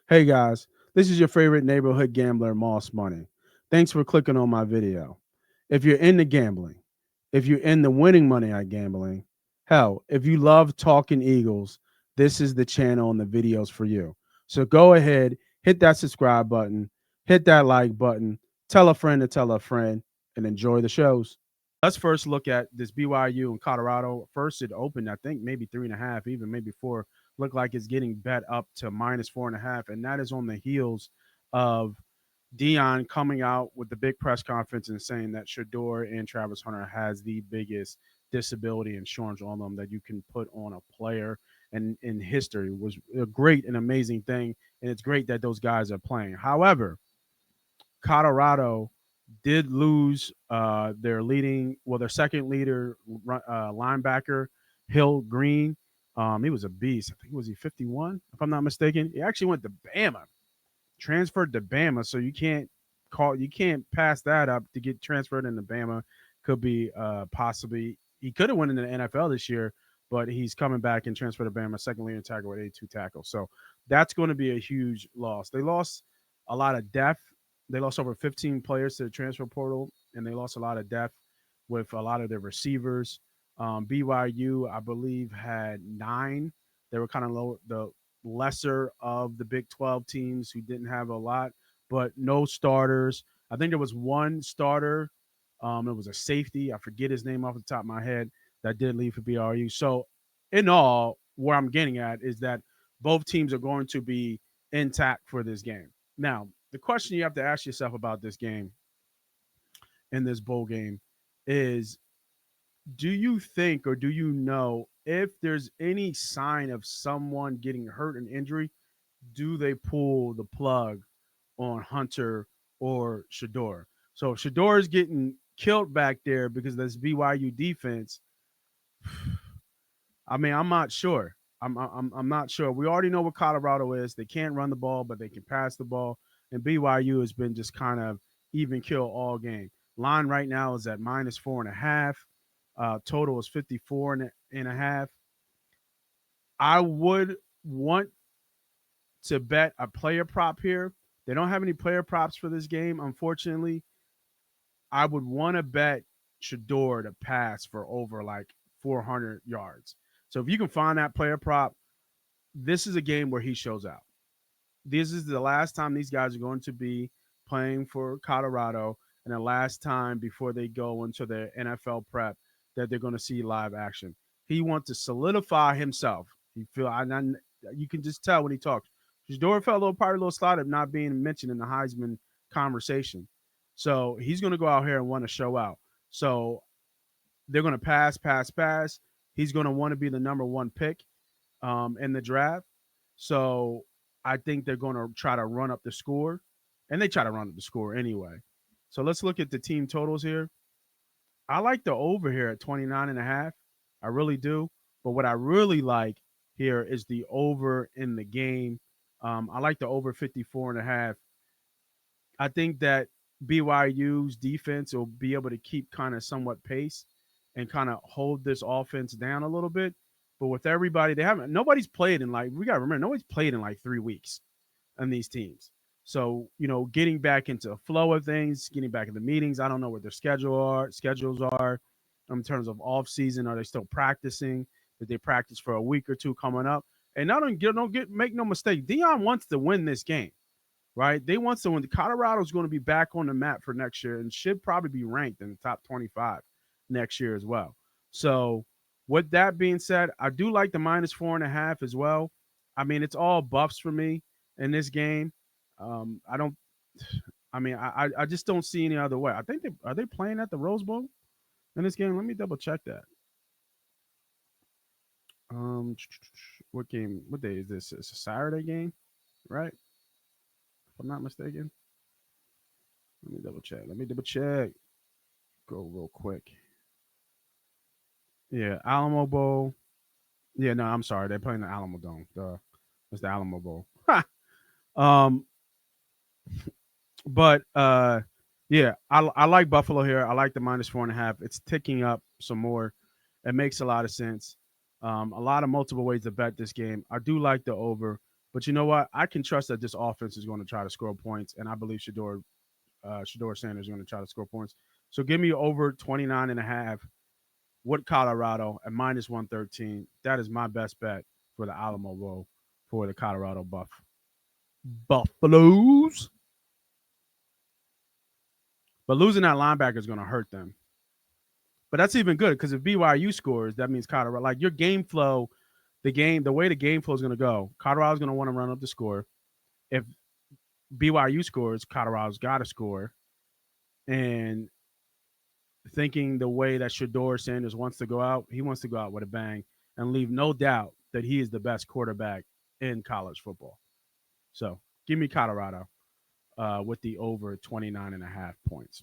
Hey guys, this is your favorite neighborhood gambler, Moss Money. Thanks for clicking on my video. If you're into gambling, if you're into winning money at gambling, hell, if you love talking Eagles, this is the channel and the videos for you. So go ahead, hit that subscribe button, hit that like button, tell a friend to tell a friend, and enjoy the shows. Let's first look at this BYU and Colorado. First, it opened, I think, maybe 3.5, even maybe 4. Look like it's getting bet up to minus 4.5, and that is on the heels of Dion coming out with the big press conference and saying that Sheduer and Travis Hunter has the biggest disability insurance on them that you can put on a player. And in history was a great and amazing thing, and it's great that those guys are playing. However, Colorado did lose their second leader, linebacker, Hill Green. He was a beast. I think was he 51, if I'm not mistaken. He actually went to Bama, transferred to Bama, so you can't pass that up to get transferred into Bama. Could be possibly he could have went into the NFL this year, but he's coming back and transferred to Bama, second leading tackle with 82 tackles. So that's going to be a huge loss. They lost a lot of depth. They lost over 15 players to the transfer portal, and they lost a lot of depth with a lot of their receivers. BYU, I believe, had 9. They were kind of low, the lesser of the Big 12 teams who didn't have a lot, but no starters. I think there was one starter. It was a safety. I forget his name off the top of my head that did leave for BYU. So, in all, where I'm getting at is that both teams are going to be intact for this game. Now, the question you have to ask yourself about this game in this bowl game is, do you think or do you know if there's any sign of someone getting hurt and injury? Do they pull the plug on Hunter or Sheduer? So if Sheduer is getting killed back there because of this BYU defense, I mean, I'm not sure. I'm not sure. We already know what Colorado is. They can't run the ball, but they can pass the ball. And BYU has been just kind of even kill all game. Line right now is at minus 4.5. Total is 54.5. I would want to bet a player prop here. They don't have any player props for this game, unfortunately. I would want to bet Sheduer to pass for over like 400 yards. So if you can find that player prop, this is a game where he shows out. This is the last time these guys are going to be playing for Colorado, and the last time before they go into the NFL prep that they're going to see live action. He wants to solidify himself. You can just tell when he talks. Sheduer felt probably a little slighted not being mentioned in the Heisman conversation. So he's going to go out here and want to show out. So they're going to pass, pass, pass. He's going to want to be the number one pick in the draft. So I think they're going to try to run up the score, and they try to run up the score anyway. So let's look at the team totals here. I like the over here at 29.5. I really do. But what I really like here is the over in the game. I like the over 54.5. I think that BYU's defense will be able to keep kind of somewhat pace and kind of hold this offense down a little bit. But with everybody, nobody's played in like, we got to remember, nobody's played in like 3 weeks on these teams. So, getting back into the flow of things, getting back in the meetings. I don't know what their schedules are in terms of off season. Are they still practicing? Did they practice for a week or two coming up? And make no mistake, Dion wants to win this game, right? They want to win. Colorado's going to be back on the map for next year and should probably be ranked in the top 25 next year as well. So, with that being said, I do like the minus 4.5 as well. I mean, it's all buffs for me in this game. I don't. I mean, I just don't see any other way. I think they playing at the Rose Bowl in this game. Let me double check that. What game? What day is this? It's a Saturday game, right? If I'm not mistaken. Let me double check. Go real quick. Yeah, Alamo Bowl. Yeah, no, I'm sorry. They're playing the Alamo Dome. It's the Alamo Bowl. um, but yeah, I like Buffalo here. I like the minus 4.5. It's ticking up some more. It makes a lot of sense. A lot of multiple ways to bet this game. I do like the over But you know what? I can trust that this offense is going to try to score points, and I believe Shedeur Sanders is going to try to score points. So give me over 29 and a half with Colorado at minus 113. That is my best bet for the Alamo Bowl for the Colorado Buffaloes. But losing that linebacker is going to hurt them. But that's even good because if BYU scores, that means Colorado. Like your game flow, the way the game flow is going to go, Colorado's going to want to run up the score. If BYU scores, Colorado's got to score. And thinking the way that Sheduer Sanders wants to go out, he wants to go out with a bang and leave no doubt that he is the best quarterback in college football. So give me Colorado with the over 29 and a half points.